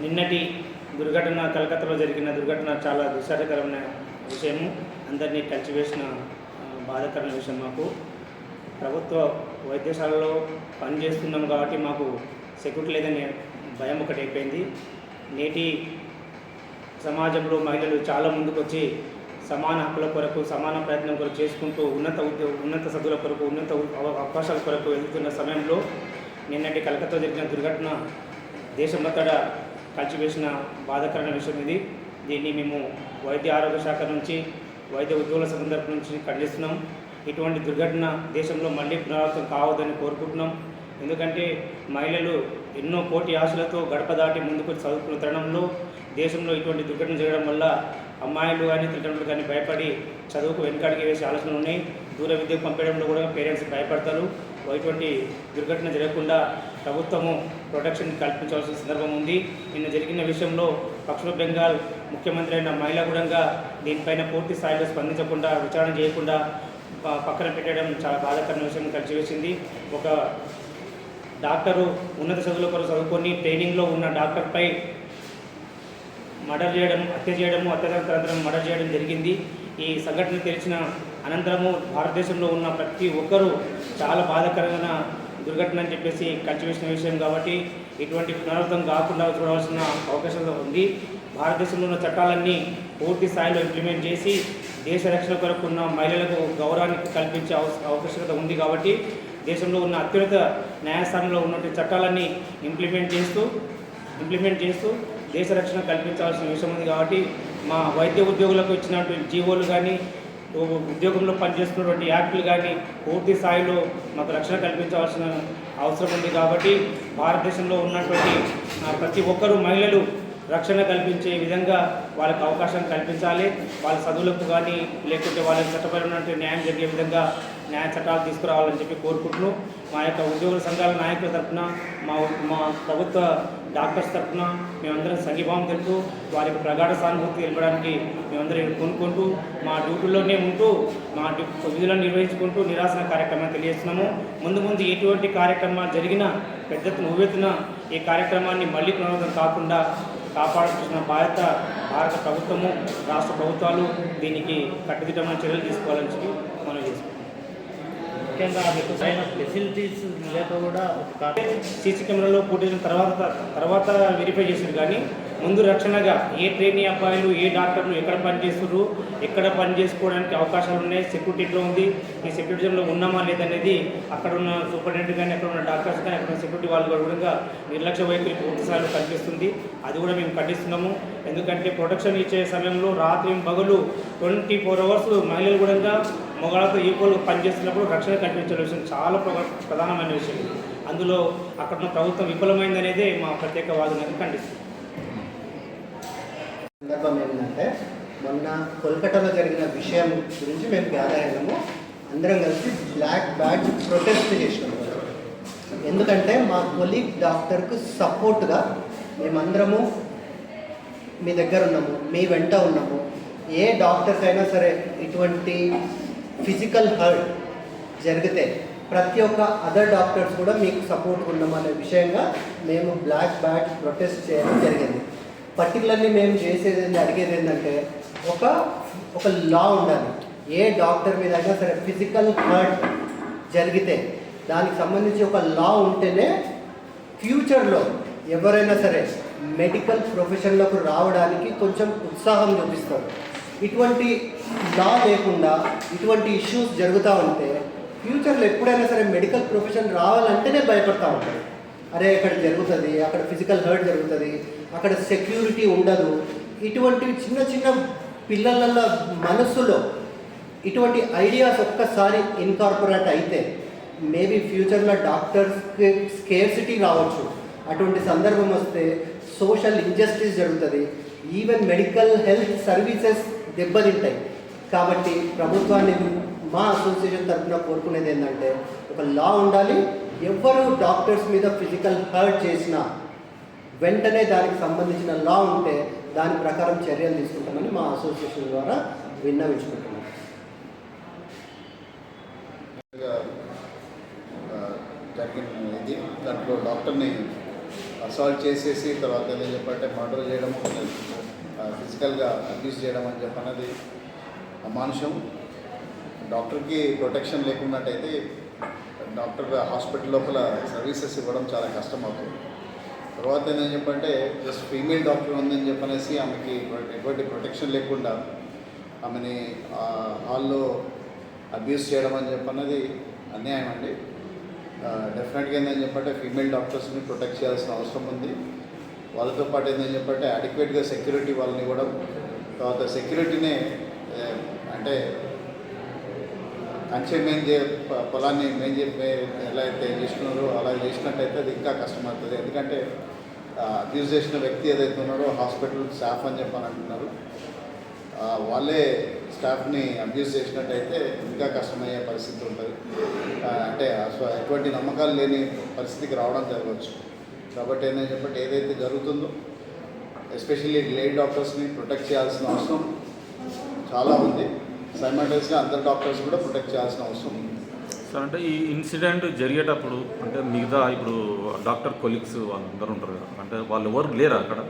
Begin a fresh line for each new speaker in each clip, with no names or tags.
నిన్నటి దుర్ఘటన, కలకత్తాలో జరిగిన దుర్ఘటన చాలా దుస్సారకరమైన విషయము. అందరినీ కలిసివేసిన బాధాకరమైన విషయం. మాకు ప్రభుత్వ వైద్యశాలలో పనిచేస్తున్నాం కాబట్టి మాకు సెక్యూరిటీ లేదని భయం ఒకటి అయిపోయింది. నేటి సమాజంలో మహిళలు చాలా ముందుకొచ్చి సమాన హక్కుల కొరకు, సమాన ప్రయత్నం కొరకు చేసుకుంటూ ఉన్నత చదువుల కొరకు, ఉన్నత అవకాశాల కొరకు వెళ్తున్న సమయంలో నిన్నటి కలకత్తాలో జరిగిన దుర్ఘటన దేశమంతటా కలిసివేసిన బాధాకరమైన విషయం ఇది. దీన్ని మేము వైద్య ఆరోగ్య శాఖ నుంచి, వైద్య ఉద్యోగుల సంఘం తరపు నుంచి ఖండిస్తున్నాం. ఇటువంటి దుర్ఘటన దేశంలో మళ్ళీ పునరావృతం కావద్దని కోరుకుంటున్నాం. ఎందుకంటే మహిళలు ఎన్నో కోటి ఆశలతో గడప దాటి ముందుకు చదువుకున్న తరుణంలో దేశంలో ఇటువంటి దుర్ఘటన జరగడం వల్ల అమ్మాయిలు కానీ తల్లిదండ్రులు కానీ భయపడి చదువుకు వెనుకాడికి వేసే ఆలోచనలు ఉన్నాయి. దూర విద్యకు పంపడంలో కూడా పేరెంట్స్ భయపడతారు. ఇటువంటి దుర్ఘటన జరగకుండా ప్రభుత్వము ప్రొటెక్షన్ కల్పించాల్సిన సందర్భం ఉంది. నిన్న జరిగిన విషయంలో పశ్చిమ బెంగాల్ ముఖ్యమంత్రి అయిన మహిళా కూడా దీనిపైన పూర్తి స్థాయిలో స్పందించకుండా, విచారణ చేయకుండా పక్కన పెట్టడం చాలా బాధాకరమైన విషయం కలిసివేసింది. ఒక డాక్టరు ఉన్నత చదువుల కొరకు చదువుకొని ట్రైనింగ్లో ఉన్న డాక్టర్పై మర్డర్ చేయడం, హత్య చేయడము, అత్యాచారం మర్డర్ చేయడం జరిగింది. ఈ సంఘటన తెలిసిన అనంతరము భారతదేశంలో ఉన్న ప్రతి ఒక్కరూ చాలా బాధాకరమైన దుర్ఘటన అని చెప్పేసి కలిసివేసిన విషయం కాబట్టి ఇటువంటి పునరావృతం కాకుండా చూడవలసిన అవకాశం ఉంది. భారతదేశంలో ఉన్న చట్టాలన్నీ పూర్తి స్థాయిలో ఇంప్లిమెంట్ చేసి దేశ రక్షణ కొరకు ఉన్న మహిళలకు గౌరవాన్ని కల్పించే అవకాశత ఉంది కాబట్టి దేశంలో ఉన్న అత్యున్నత న్యాయస్థానంలో ఉన్నటువంటి చట్టాలన్నీ ఇంప్లిమెంట్ చేస్తూ దేశ రక్షణ కల్పించాల్సిన విషయం ఉంది. కాబట్టి మా వైద్య ఉద్యోగులకు ఇచ్చినటువంటి జీవోలు కానీ, ఉద్యోగంలో పనిచేస్తున్నటువంటి యాక్టులు కానీ పూర్తి స్థాయిలో మాకు రక్షణ కల్పించాల్సిన అవసరం ఉంది. కాబట్టి భారతదేశంలో ఉన్నటువంటి ప్రతి ఒక్కరూ మహిళలు రక్షణ కల్పించే విధంగా వాళ్ళకు అవకాశం కల్పించాలి. వాళ్ళ చదువులకు కానీ లేకుంటే వాళ్ళకి చట్టపరమైన న్యాయం జరిగే విధంగా న్యాయ చట్టాలు తీసుకురావాలని చెప్పి కోరుకుంటున్నాం. మా యొక్క ఉద్యోగుల సంఘాల నాయకుల తరఫున, మా ప్రభుత్వ డాక్టర్స్ తరఫున మేమందరం సంఘీభావం తెలుపుతూ వారికి ప్రగాఢ సానుభూతి తెలపడానికి మేమందరం కొనుక్కుంటూ మా డ్యూటీలోనే ఉంటూ మా విధులను నిర్వహించుకుంటూ నిరాశన కార్యక్రమాన్ని తెలియజేస్తున్నాము. ముందు ఎటువంటి కార్యక్రమాలు జరిగినా ఉవ్వెత్తున ఈ కార్యక్రమాన్ని మళ్ళీ పునరావృతం కాకుండా కాపాడాల్సిన బాధ్యత భారత ప్రభుత్వము, రాష్ట్ర ప్రభుత్వాలు దీనికి కట్టుదిట్టమైన చర్యలు తీసుకోవాలని చెప్పి మనం చేసుకుంటాం.
ముఖ్యంగా మీకు సరైన ఫెసిలిటీస్ లేక కూడా
సీసీ కెమెరాలో ఫుటేజ్ తర్వాత వెరిఫై చేశారు. కానీ ముందు రక్షణగా ఏ ట్రైనీ అబ్బాయిలు, ఏ డాక్టర్లు ఎక్కడ పనిచేస్తున్నారు, ఎక్కడ పని చేసుకోవడానికి అవకాశాలు ఉన్నాయి, సెక్యూరిటీలో ఉంది, ఈ సెక్యూరిటీలో ఉన్నామా లేదనేది అక్కడ ఉన్న సూపరింటెండెంట్ కానీ, అక్కడ ఉన్న డాక్టర్స్ కానీ, అక్కడ ఉన్న సెక్యూరిటీ వాళ్ళు కూడా నిర్లక్ష్య వైఖరి పూర్తి స్థాయిలో కనిపిస్తుంది. అది కూడా మేము ఖండిస్తున్నాము. ఎందుకంటే ప్రొటెక్షన్ ఇచ్చే సమయంలో రాత్రి పగలు 24 hours మహిళలు కూడా మగవాళ్ళతో ఈక్వల్ పనిచేస్తున్నప్పుడు రక్షణ కల్పించే విషయం చాలా ప్రధానమైన విషయం. అందులో అక్కడ ఉన్న ప్రభుత్వం విఫలమైందనేదే మా ప్రత్యేక వాదనని ఖండిస్తుంది.
సందర్భం ఏంటంటే మొన్న కోల్కతాలో జరిగిన విషయం గురించి మేము గ్యాదర్ అయినాము. అందరం కలిసి బ్లాక్ బ్యాడ్జ్ ప్రొటెస్ట్ చేసినాము. ఎందుకంటే మా కొలీగ్ డాక్టర్కు సపోర్ట్గా మేమందరము మీ దగ్గర ఉన్నాము, మీ వెంట ఉన్నాము. ఏ డాక్టర్కైనా సరే ఇటువంటి ఫిజికల్ హర్ట్ జరిగితే ప్రతి ఒక్క అదర్ డాక్టర్స్ కూడా మీకు సపోర్ట్ ఉన్నామనే విషయంగా మేము బ్లాక్ బ్యాడ్జ్ ప్రొటెస్ట్ చేయడం జరిగింది. పర్టికులర్లీ మేము అడిగేది ఏంటంటే ఒక లా ఉండాలి. ఏ డాక్టర్ మీద అయినా సరే ఫిజికల్ హర్ట్ జరిగితే దానికి సంబంధించి ఒక లా ఉంటేనే ఫ్యూచర్లో ఎవరైనా సరే మెడికల్ ప్రొఫెషన్లోకి రావడానికి కొంచెం ఉత్సాహం చూపిస్తారు. ఇటువంటి లా లేకుండా ఇటువంటి ఇష్యూస్ జరుగుతూ ఉంటే ఫ్యూచర్లో ఎప్పుడైనా సరే మెడికల్ ప్రొఫెషన్ రావాలంటేనే భయపడతా ఉంటారు. అరే అక్కడ జరుగుతుంది, అక్కడ ఫిజికల్ హర్ట్ జరుగుతుంది, అక్కడ సెక్యూరిటీ ఉండదు. ఇటువంటి చిన్న పిల్లల మనస్సులో ఇటువంటి ఐడియాస్ ఒక్కసారి ఇన్కార్పొరేట్ అయితే మేబీ ఫ్యూచర్లో డాక్టర్స్కి స్కేర్సిటీ రావచ్చు. అటువంటి సందర్భం వస్తే సోషల్ ఇంజస్టిస్ జరుగుతుంది. ఈవెన్ మెడికల్ హెల్త్ సర్వీసెస్ దెబ్బతింటాయి. కాబట్టి ప్రభుత్వాన్ని మా అసోసియేషన్ తరఫున కోరుకునేది ఏంటంటే ఒక లా ఉండాలి. ఎవరు డాక్టర్స్ మీద ఫిజికల్ హర్ట్ చేసినా వెంటనే దానికి సంబంధించిన లా ఉంటే దాని ప్రకారం చర్యలు తీసుకుంటామని మా అసోసియేషన్ ద్వారా విన్నవించుకుంటున్నాం.
జరిగిన ఇది దాంట్లో డాక్టర్ని అసాల్ట్ చేసేసి తర్వాత ఏం చెప్పంటే మర్డర్ చేయడం, ఫిజికల్గా అబ్యూస్ చేయడం అని చెప్పన్నది అమానుషం. డాక్టర్కి ప్రొటెక్షన్ లేకున్నట్టయితే డాక్టర్ హాస్పిటల్ లోపల సర్వీసెస్ ఇవ్వడం చాలా కష్టం అవుతుంది. తర్వాత ఏంటని చెప్పంటే జస్ట్ ఫీమేల్ డాక్టర్ ఉందని చెప్పనేసి ఆమెకి ఎటువంటి ప్రొటెక్షన్ లేకుండా ఆమెని హాల్లో అబ్యూస్ చేయడం అని చెప్పన్నది అన్యాయం అండి. డెఫినెట్గా ఏంటని చెప్పంటే ఫీమేల్ డాక్టర్స్ని ప్రొటెక్ట్ చేయాల్సిన అవసరం ఉంది. వాళ్ళతో పాటు ఏంటని చెప్పంటే అడిక్వేట్గా సెక్యూరిటీ వాళ్ళని ఇవ్వడం, తర్వాత సెక్యూరిటీనే అంటే కంచె పొలాన్ని ఎలా అయితే చేస్తున్నారో అలా చేసినట్టయితే అది ఇంకా కష్టమవుతుంది. ఎందుకంటే అబ్యూజ్ చేసిన వ్యక్తి ఏదైతే ఉన్నారో హాస్పిటల్ స్టాఫ్ అని చెప్పని అంటున్నారు, వాళ్ళే స్టాఫ్ని అబ్యూజ్ చేసినట్టయితే ఇంకా కష్టమయ్యే పరిస్థితి ఉంటుంది. అంటే ఎటువంటి నమ్మకాలు లేని పరిస్థితికి రావడం జరగవచ్చు. కాబట్టి ఏంటని చెప్పంటే ఏదైతే జరుగుతుందో ఎస్పెషల్లీ లేడీ డాక్టర్స్ని ప్రొటెక్ట్ చేయాల్సిన అవసరం చాలా ఉంది. సైమల్టేనియస్గా అందరు డాక్టర్స్ కూడా ప్రొటెక్ట్ చేయాల్సిన అవసరం ఉంది.
సార్, అంటే ఈ ఇన్సిడెంట్ జరిగేటప్పుడు అంటే మిగతా ఇప్పుడు డాక్టర్ కొలీగ్స్ వాళ్ళందరూ ఉంటారు కదా, అంటే వాళ్ళు ఎవరు లేరా అక్కడ?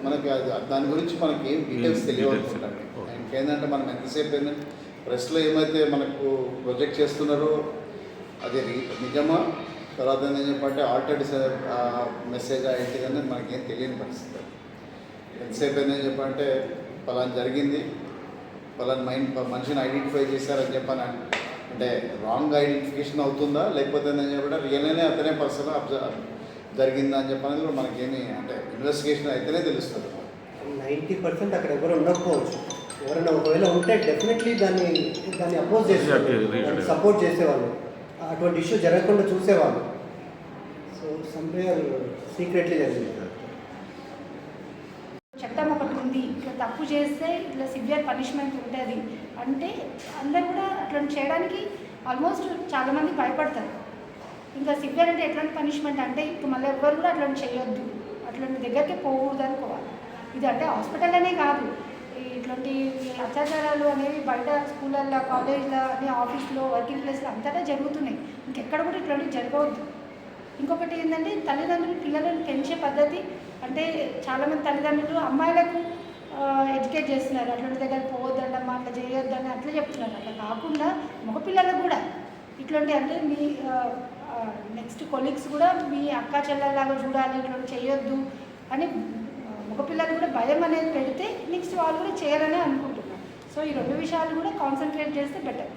మనకి దాని గురించి మనకి ఏం డీటెయిల్స్ తెలియవనుకుంటాండి. ఇంకేంటంటే మనం ఎంతసేపు ఏంటంటే ప్రెస్లో ఏమైతే మనకు ప్రొజెక్ట్ చేస్తున్నారో అది నిజమా, తర్వాత ఏం చెప్పంటే ఆల్టర్డ్ మెసేజ్ ఏంటిది అనేది మనకేం తెలియని పరిస్థితి. ఎంతసేపు ఏంటని చెప్పంటే పలానా జరిగింది, పలానా మనిషిని ఐడెంటిఫై చేశారని చెప్పని అంటే రాంగ్ ఐడెంటిఫికేషన్ అవుతుందా, లేకపోతే ఏంటని చెప్పంటే రియల్గానే అతనే పర్సన్ జరిగిందా అని చెప్పనేది కూడా మనకేమి అంటే ఇన్వెస్టిగేషన్ అయితేనే తెలుస్తుంది.
90% అక్కడ ఎవరు ఉండకపోవచ్చు. ఎవరైనా ఒకవేళ ఉంటే డెఫినెట్లీ దాన్ని అపోజ్ చేసేవాళ్ళు, సపోర్ట్ చేసేవాళ్ళు, అటువంటి ఇష్యూ జరగకుండా చూసేవాళ్ళు. సో సంవేర్ సీక్రెట్లీ జరిగింది.
చట్టం ఒకటి ఉంది, ఇట్లా తప్పు చేస్తే ఇట్లా సివియర్ పనిష్మెంట్ ఉంటుంది అంటే అందరూ కూడా అట్లా చేయడానికి ఆల్మోస్ట్ చాలామంది భయపడతారు. ఇంకా సివియర్ అంటే ఎట్లాంటి పనిష్మెంట్ అంటే ఇప్పుడు మళ్ళీ ఎవరు కూడా అట్లా చేయొద్దు, అట్లాంటి దగ్గరికి పోకూడదు అనుకోవాలి. ఇది అంటే హాస్పిటల్లోనే కాదు, ఇట్లాంటి అత్యాచారాలు అనేవి బయట స్కూళ్ళల్లో, కాలేజ్లో, అన్ని ఆఫీస్లో, వర్కింగ్ ప్లేస్లో అంతటా జరుగుతున్నాయి. ఇంకెక్కడ కూడా ఇట్లాంటివి జరగవద్దు. ఇంకొకటి ఏంటంటే తల్లిదండ్రులు పిల్లలను పెంచే పద్ధతి అంటే చాలామంది తల్లిదండ్రులు అమ్మాయిలకు ఎడ్యుకేట్ చేస్తున్నారు, అట్లాంటి దగ్గర పోవద్దమ్మా, అట్లా చేయొద్దని అట్లా చెప్తున్నారు. అట్లా కాకుండా మగపిల్లలకు కూడా ఇట్లాంటి అంటే మీ నెక్స్ట్ కొలీగ్స్ కూడా మీ అక్క చెల్లెల్లాగా చూడాలి, ఇట్లాంటి చేయొద్దు అని మగపిల్లలు కూడా భయం అనేది పెడితే నెక్స్ట్ వాళ్ళు కూడా చేయాలని అనుకుంటున్నారు. సో ఈ రెండు విషయాలు కూడా కాన్సన్ట్రేట్ చేస్తే బెటర్.